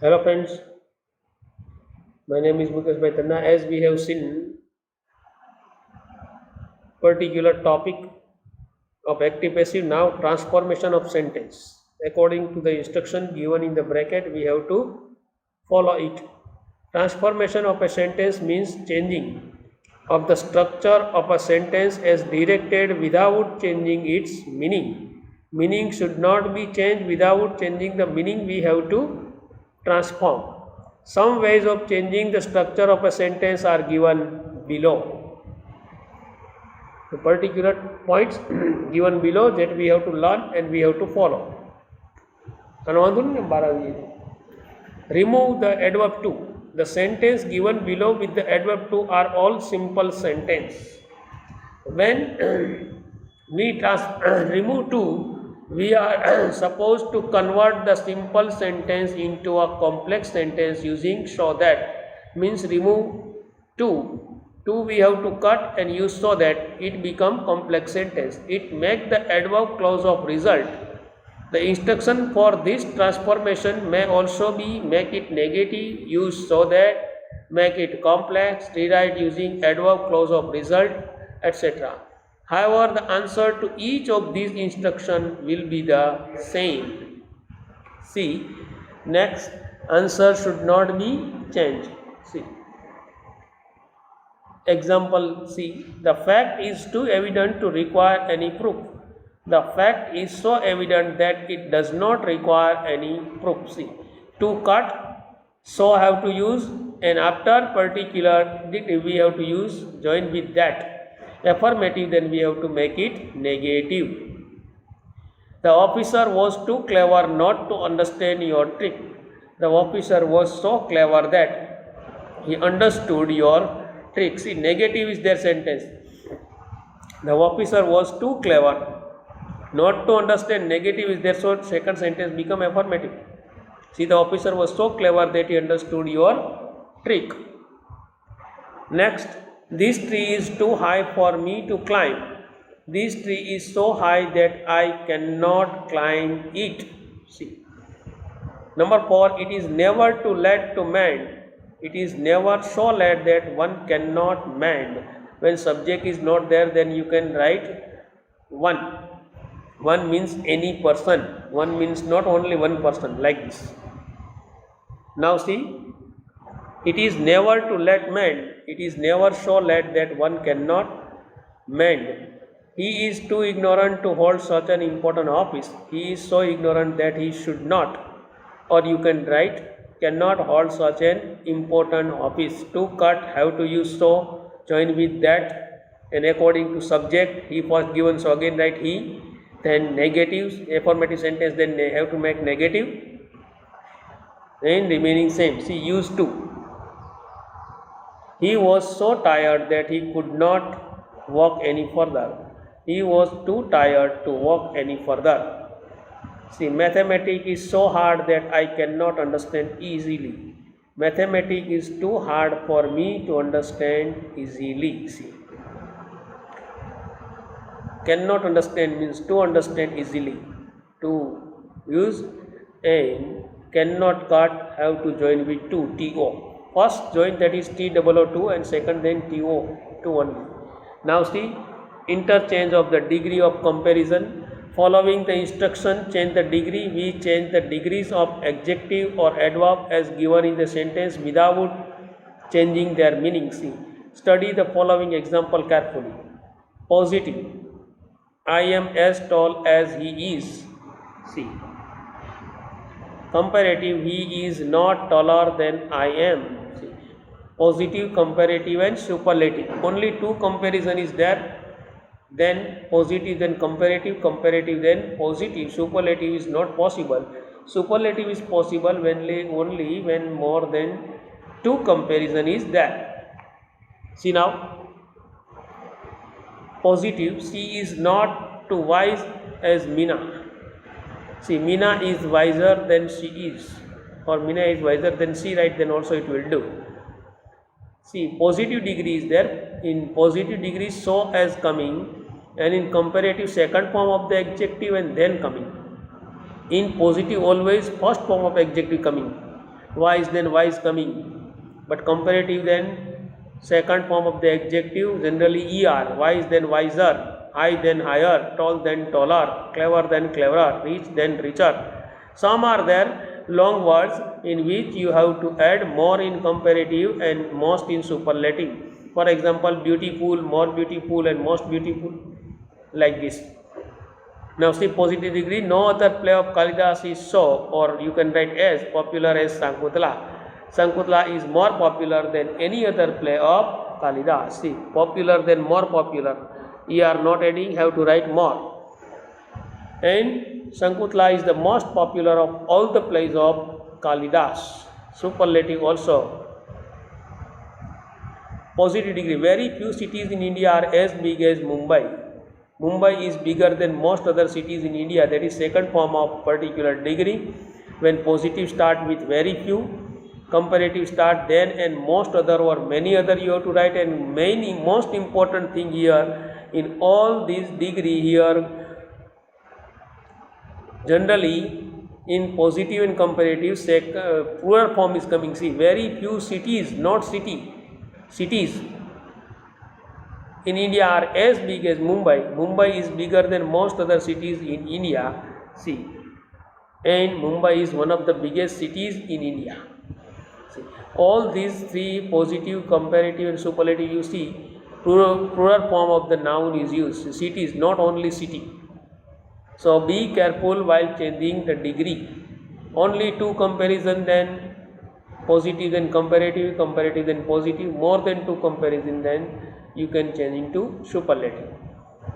Hello friends, my name is Mukesh Baitanna. As we have seen particular topic of active passive, now transformation of sentence. According to the instruction given in the bracket, we have to follow it. Transformation of a sentence means changing of the structure of a sentence as directed without changing its meaning. Meaning should not be changed without changing the meaning. We have to transform. Some ways of changing the structure of a sentence are given below. The particular points given below that we have to learn and we have to follow. Remove the adverb to. The sentence given below with the adverb to are all simple sentence. When we remove to, we are supposed to convert the simple sentence into a complex sentence using so that means remove to we have to cut and use so that it become complex sentence. It make the adverb clause of result. The instruction for this transformation may also be make it negative, use so that, make it complex, rewrite using adverb clause of result, etc. However, the answer to each of these instructions will be the same. See, next answer should not be changed. See. Example C. The fact is too evident to require any proof. The fact is so evident that it does not require any proof. See. To cut, so have to use, and after particular we have to use join with that. Affirmative, then we have to make it negative. The officer was too clever not to understand your trick. The officer was so clever that he understood your trick. See, negative is their sentence. The officer was too clever not to understand. Negative is there, so second sentence become affirmative. See, the officer was so clever that he understood your trick. Next, this tree is too high for me to climb. This tree is so high that I cannot climb it. See. Number 4, it is never too late to mend. It is never so late that one cannot mend. When subject is not there, then you can write one. One means any person. One means not only one person, like this. Now see, it is never too late mend. It is never so late that one cannot mend. He is too ignorant to hold such an important office. He is so ignorant that he should not. Or you can write, cannot hold such an important office. To cut, have to use so, join with that, and according to subject, he was given, so again write he, then negatives, affirmative sentence, then they have to make negative, and remaining same. See, used to. He was so tired that he could not walk any further. He was too tired to walk any further. See, mathematics is so hard that I cannot understand easily. Mathematics is too hard for me to understand easily. See, cannot understand means to understand easily. To use, and cannot cut, have to join with to, to. First join, that is TOO2, and second then TO2 only. Now see, interchange of the degree of comparison. Following the instruction, change the degree. We change the degrees of adjective or adverb as given in the sentence without changing their meaning. See, study the following example carefully. Positive, I am as tall as he is. See. Comparative, he is not taller than I am. See. Positive, comparative and superlative. Only two comparison is there. Then positive, then comparative, comparative, then positive. Superlative is not possible. Superlative is possible when only when more than two comparison is there. See now, positive, she is not too wise as Mina. See, Mina is wiser than she is, or Mina is wiser than she, right? Then also it will do. See, positive degree is there. In positive degree, so as coming, and in comparative, second form of the adjective and then coming. In positive, always first form of adjective coming. wise, then wise coming. But comparative, then second form of the adjective, generally er, wise then wiser, high then higher, tall then taller, clever then cleverer, rich then richer. Some are there long words in which you have to add more in comparative and most in superlative. For example, beautiful, more beautiful, and most beautiful, like this. Now see positive degree, no other play of Kalidas is so, or you can write as popular as Shakuntala. Shakuntala is more popular than any other play of Kalidas. See, popular than more popular. You are not adding, have to write more. And Shakuntala is the most popular of all the plays of Kalidas. Superlative also. Positive degree, very few cities in India are as big as Mumbai. Mumbai is bigger than most other cities in India. That is second form of particular degree. When positive start with very few, comparative start then and most other or many other you have to write. And most important thing here in all these degree here, generally in positive and comparative plural form is coming. See, very few cities, not cities in India are as big as Mumbai. Mumbai is bigger than most other cities in India. See, and Mumbai is one of the biggest cities in India. See, all these three, positive, comparative, and superlative, you see, plural form of the noun is used. Cities, not only city. So be careful while changing the degree. Only two comparison, then positive, then comparative, comparative, then positive. More than two comparison, then you can change into superlative.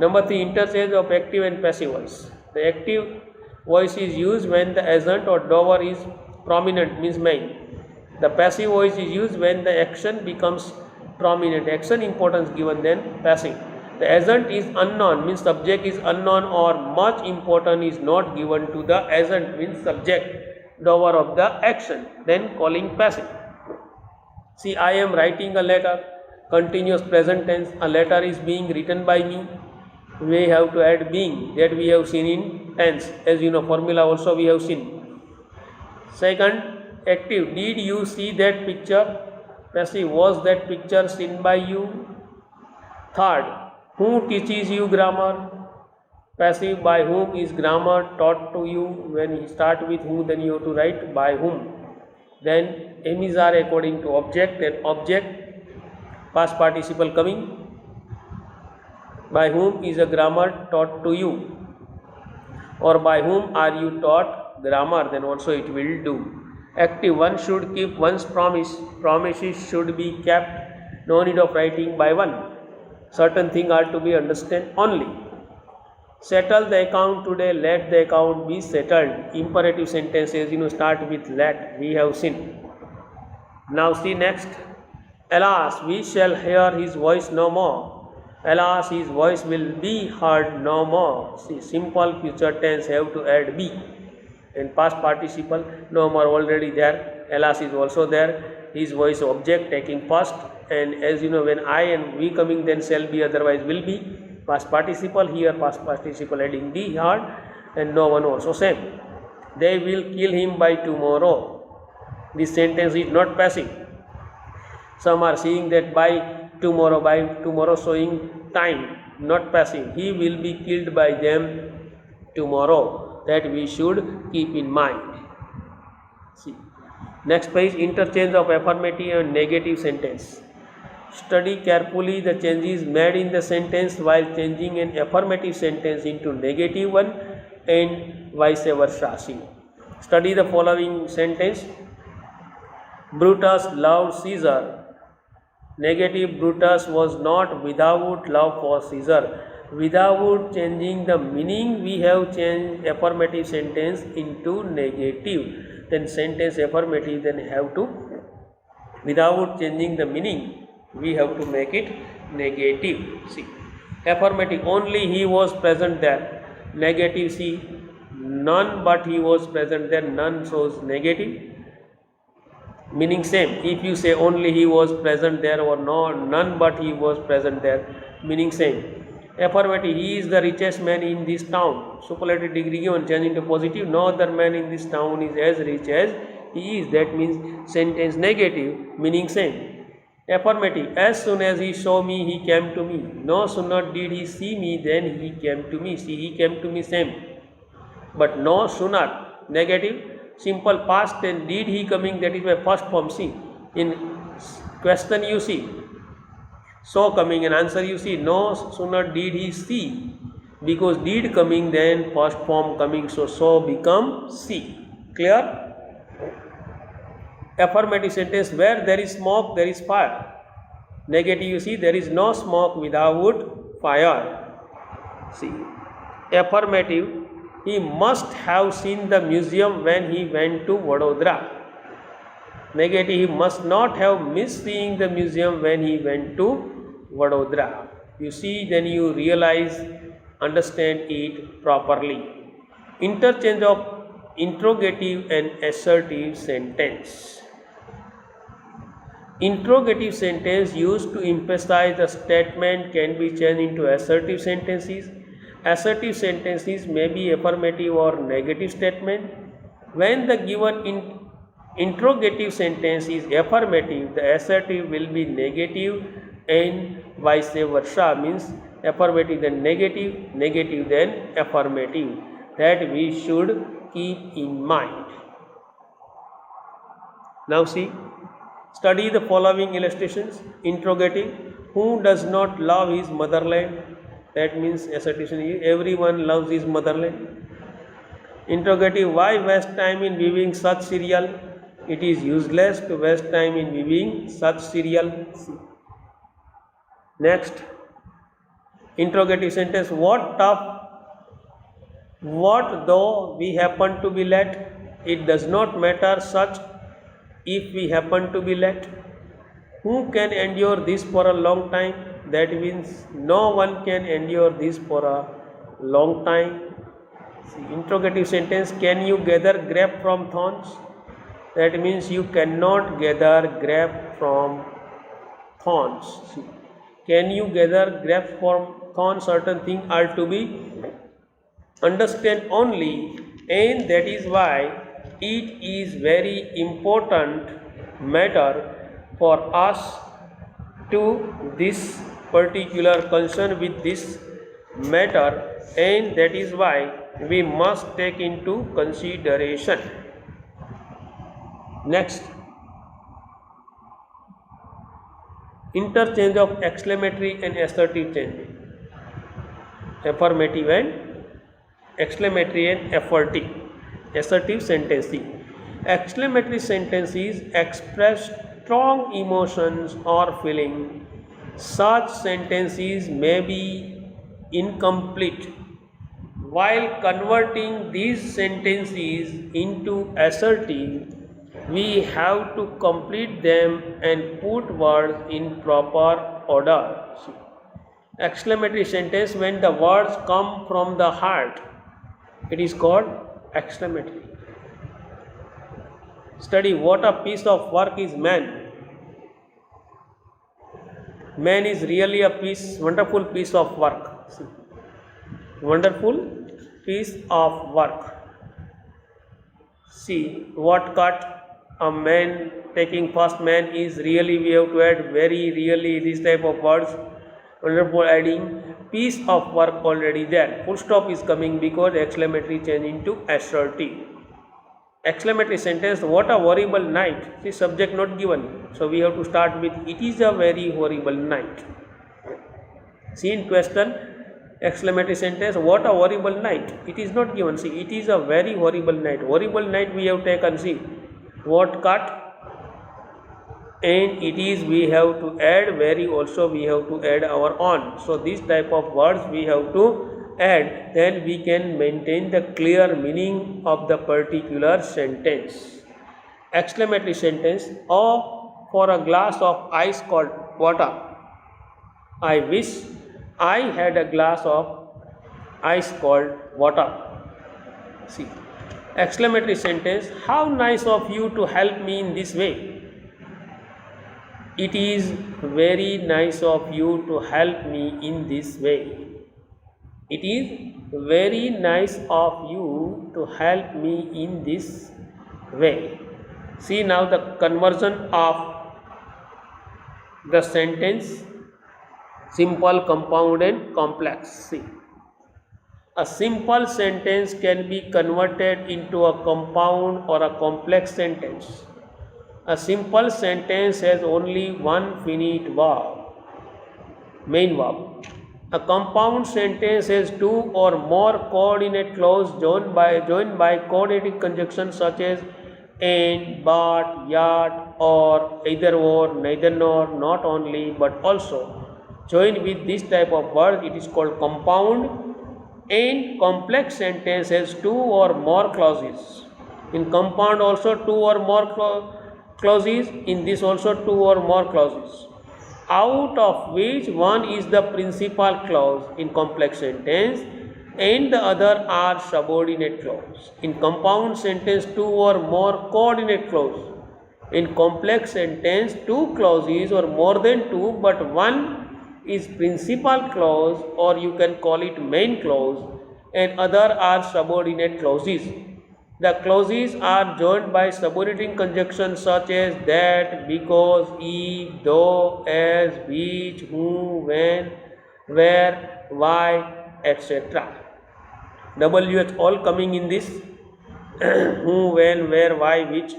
Number 3, interchange of active and passive voice. The active voice is used when the agent or doer is prominent, means main. The passive voice is used when the action becomes prominent, action importance given, then passive. The agent is unknown, means subject is unknown or much importance is not given to the agent, means subject, doer of the action, then calling passive. See, I am writing a letter, continuous present tense, a letter is being written by me. We have to add being, that we have seen in tense. As you know, formula also we have seen. Second, active, did you see that picture? Passive, was that picture seen by you? Third, who teaches you grammar? Passive, by whom is grammar taught to you? When you start with who, then you have to write by whom. Then M's are according to object, and object, past participle coming. By whom is a grammar taught to you? Or by whom are you taught grammar? Then also it will do. Active, one should keep one's promise. Promises should be kept. No need of writing by one. Certain things are to be understood only. Settle the account today, let the account be settled. Imperative sentences, start with let, we have seen. Now see next. Alas, we shall hear his voice no more. Alas, his voice will be heard no more. See, simple future tense have to add be. And past participle, no more already there. Alas is also there. His voice object taking first. And as you know, when I and we coming, then shall be, otherwise will be. Past participle, here past participle adding be heard, and no one also same. They will kill him by tomorrow. This sentence is not passive. Some are saying that by tomorrow showing time, not passive. He will be killed by them tomorrow. That we should keep in mind. See. Next page, interchange of affirmative and negative sentence. Study carefully the changes made in the sentence while changing an affirmative sentence into negative one and vice versa. See. Study the following sentence. Brutus loved Caesar. Negative, Brutus was not without love for Caesar. Without changing the meaning, we have changed affirmative sentence into negative. Then sentence affirmative, then have to, without changing the meaning, we have to make it negative. See, affirmative, only he was present there. Negative, see, none but he was present there. None shows negative. Meaning same. If you say only he was present there, or no, none but he was present there, meaning same. Affirmative, he is the richest man in this town. Superlative degree given, change into positive, no other man in this town is as rich as he is. That means sentence negative, meaning same. Affirmative. As soon as he saw me, he came to me. No sooner did he see me, then he came to me. See, he came to me same. But no sooner. Negative. Simple past tense. Did he coming? That is my first form. See, in question you see. So coming and answer you see. No sooner did he see. Because did coming, then first form coming. So become see. Clear? Affirmative sentence, where there is smoke, there is fire. Negative, you see, there is no smoke without fire. See, affirmative, he must have seen the museum when he went to Vadodara. Negative, he must not have missed seeing the museum when he went to Vadodara. You see, then you realize, understand it properly. Interchange of interrogative and assertive sentence. Interrogative sentence used to emphasize the statement can be changed into assertive sentences. Assertive sentences may be affirmative or negative statement. When the given interrogative sentence is affirmative, the assertive will be negative and vice versa, means affirmative then negative, negative then affirmative. That we should keep in mind. Now see, study the following illustrations. Interrogative, who does not love his motherland? That means assertion is everyone loves his motherland. Interrogative, why waste time in viewing such serial? It is useless to waste time in viewing such serial. Next, interrogative sentence, what though we happen to be late? It does not matter such if we happen to be late. Who can endure this for a long time? That means no one can endure this for a long time. See, interrogative sentence, can you gather grape from thorns? That means you cannot gather grape from thorns. See, can you gather grapes from thorns? Certain things are to be understand only, and that is why it is very important matter for us to this particular concern with this matter, and that is why we must take into consideration. Next, interchange of exclamatory and assertive change. Affirmative and exclamatory and assertive sentencing. Exclamatory sentences express strong emotions or feeling. Such sentences may be incomplete. While converting these sentences into assertive, we have to complete them and put words in proper order. Exclamatory sentence, when the words come from the heart, it is called exclamatory. Study, what a piece of work is man. Man is really a wonderful piece of work. See, wonderful piece of work. See, what cut a man taking first man is really, we have to add very really this type of words. Wonderful, adding piece of work already there. Full stop is coming because exclamatory change into assertive. Exclamatory sentence, what a horrible night. See, subject not given. So we have to start with it is a very horrible night. See, in question, exclamatory sentence, what a horrible night. It is not given. See, it is a very horrible night. Horrible night we have taken. See, what cut, and it is we have to add very, also we have to add our on. So this type of words we have to add, then we can maintain the clear meaning of the particular sentence. Exclamatory sentence, oh, for a glass of ice cold water. I wish I had a glass of ice cold water. See, exclamatory sentence, how nice of you to help me in this way. It is very nice of you to help me in this way. It is very nice of you to help me in this way. See now the conversion of the sentence simple, compound and complex. See, a simple sentence can be converted into a compound or a complex sentence. A simple sentence has only one finite verb, main verb. A compound sentence has two or more coordinate clauses joined by coordinating conjunctions such as and, but, yet, or, either or, neither nor, not only, but also. Joined with this type of word, it is called compound. And complex sentence has two or more clauses. In compound also two or more clauses, in this also two or more clauses, out of which one is the principal clause in complex sentence and the other are subordinate clause. In compound sentence two or more coordinate clause. In complex sentence two clauses or more than two, but one is principal clause or you can call it main clause and other are subordinate clauses. The clauses are joined by subordinating conjunctions such as that, because, if, though, as, which, who, when, where, why, etc. WH all coming in this who, when, where, why, which.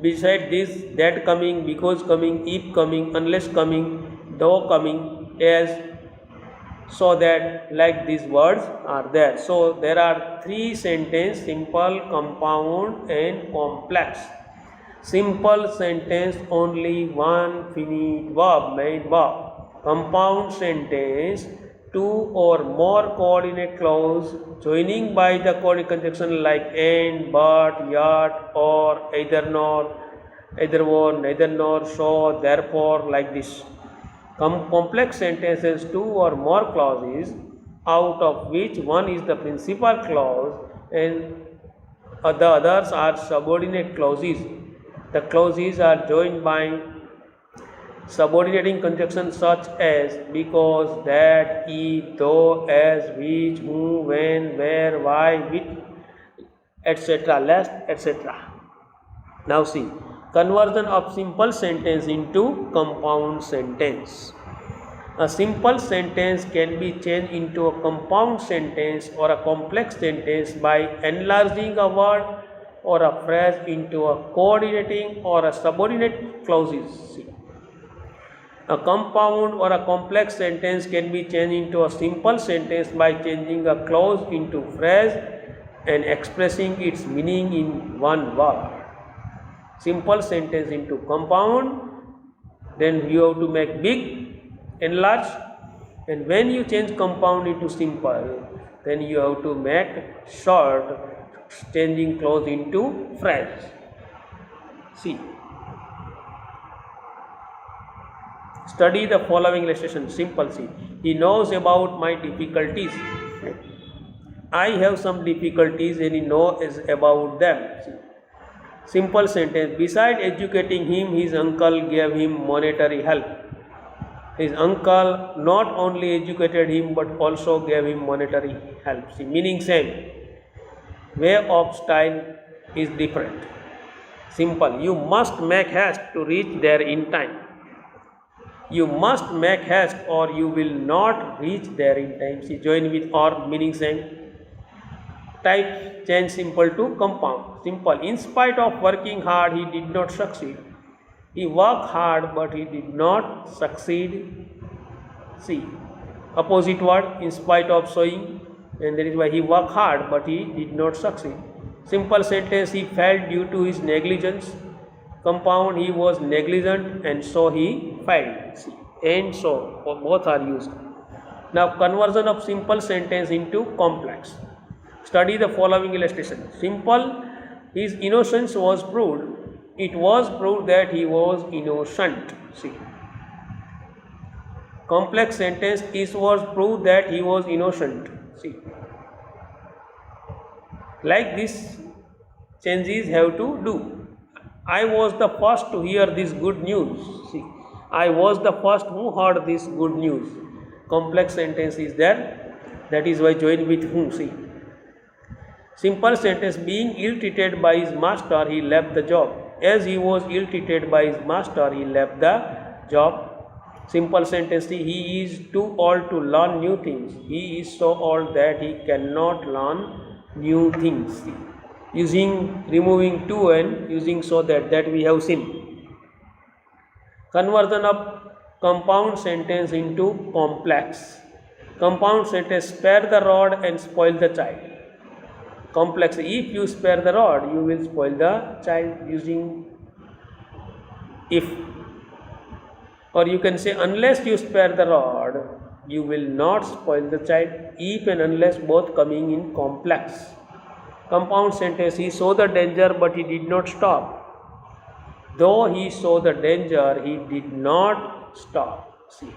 Beside this, that coming, because coming, if coming, unless coming, though coming, as, so that, like these words are there. So there are three sentences: simple, compound and complex. Simple sentence only one finite verb, main verb. Compound sentence two or more coordinate clause joining by the coordinate conjunction like and, but, yet, or, either nor, either or, neither nor, so, therefore, like this. Complex sentences two or more clauses, out of which one is the principal clause and the others are subordinate clauses. The clauses are joined by subordinating conjunctions such as because, that, if, though, as, which, who, when, where, why, which, etc. lest, etc. Now see, conversion of simple sentence into compound sentence. A simple sentence can be changed into a compound sentence or a complex sentence by enlarging a word or a phrase into a coordinating or a subordinate clauses. See. A compound or a complex sentence can be changed into a simple sentence by changing a clause into phrase and expressing its meaning in one word. Simple sentence into compound, then you have to make big, enlarge, and when you change compound into simple, then you have to make short, changing clause into phrase. See. Study the following illustration. Simple. See. He knows about my difficulties. I have some difficulties and he knows about them. See. Simple sentence. Besides educating him, his uncle gave him monetary help. His uncle not only educated him but also gave him monetary help. See, meaning same. Way of style is different. Simple. You must make haste to reach there in time. You must make haste or you will not reach there in time. See, join with or, meaning same. Type change simple to compound. Simple. In spite of working hard, he did not succeed. He worked hard but he did not succeed. See, opposite word, in spite of showing, and that is why he worked hard but he did not succeed. Simple sentence, he failed due to his negligence. Compound, he was negligent and so he failed. See, and so both are used. Now conversion of simple sentence into complex. Study the following illustration. Simple, his innocence was proved. It was proved that he was innocent. See. Complex sentence, it was proved that he was innocent. See. Like this changes have to do. I was the first to hear this good news. See. I was the first who heard this good news. Complex sentence is there. That is why join with whom. See. Simple sentence, being ill-treated by his master, he left the job. as he was ill-treated by his master, he left the job. Simple sentence. He is too old to learn new things. He is so old that he cannot learn new things. Using removing to and using so that we have seen. Conversion of compound sentence into complex. Compound sentence: spare the rod and spoil the child. Complex: if you spare the rod, you will spoil the child, using if. Or you can say, unless you spare the rod, you will not spoil the child. If and unless both coming in complex. Compound sentence: he saw the danger but he did not stop. Though he saw the danger, he did not stop. See,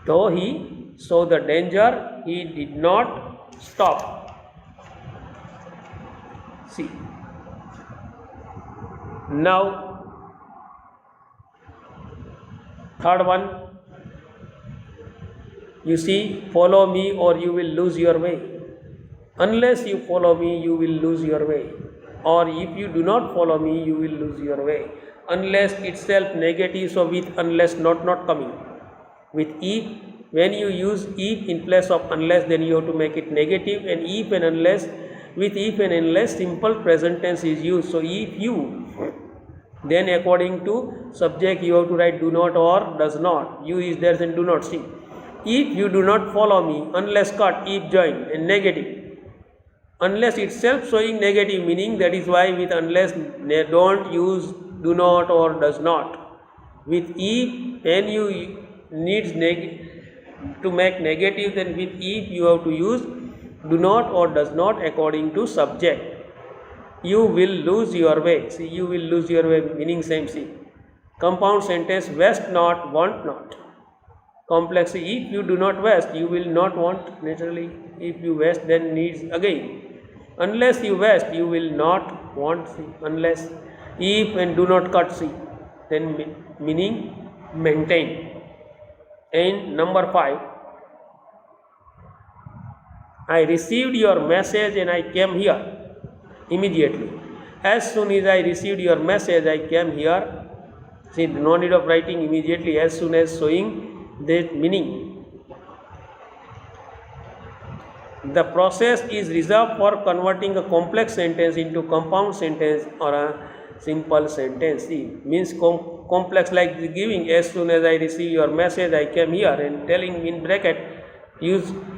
though he saw the danger, he did not stop. See, now third one, you see, follow me or you will lose your way. Unless you follow me, you will lose your way. Or if you do not follow me, you will lose your way. Unless itself negative, so with unless not coming. With if, when you use if in place of unless, then you have to make it negative. And if and unless, with if and unless, simple present tense is used. So if you, then according to subject you have to write do not or does not. You is there, then do not. See, if you do not follow me, unless cut, if join, and negative. Unless itself showing negative meaning, that is why with unless don't use do not or does not. With if, when you needs to make negative, then with if you have to use do not or does not according to subject. You will lose your way. See, you will lose your way, meaning same. See, compound sentence: waste not, want not. Complex: if you do not waste, you will not want naturally. If you waste, then needs again. Unless you waste, you will not want. See, unless, if and do not cut. See, then meaning maintain. And number 5, I received your message and I came here immediately. As soon as I received your message, I came here. See, no need of writing immediately, as soon as, showing that meaning. The process is reserved for converting a complex sentence into compound sentence or a simple sentence. See, means complex, like giving as soon as I receive your message, I came here, and telling in bracket,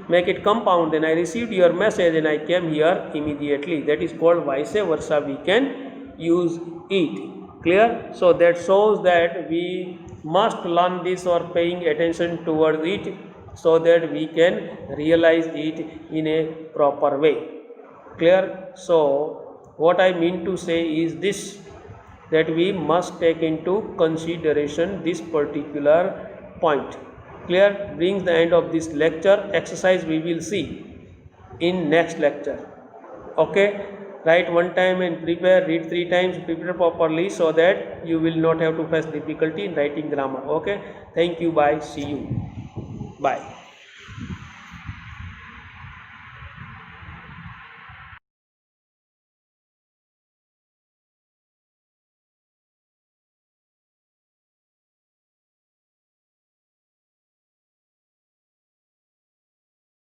make it compound, then I received your message and I came here immediately. That is called vice versa. We can use it. Clear? So that shows that we must learn this or paying attention towards it, so that we can realize it in a proper way. Clear? So what I mean to say is this, that we must take into consideration this particular point. Clear? Brings the end of this lecture. Exercise we will see in next lecture. Okay, write one time and prepare, read 3 times, prepare properly, so that you will not have to face difficulty in writing grammar. Okay, thank you, bye, see you, bye.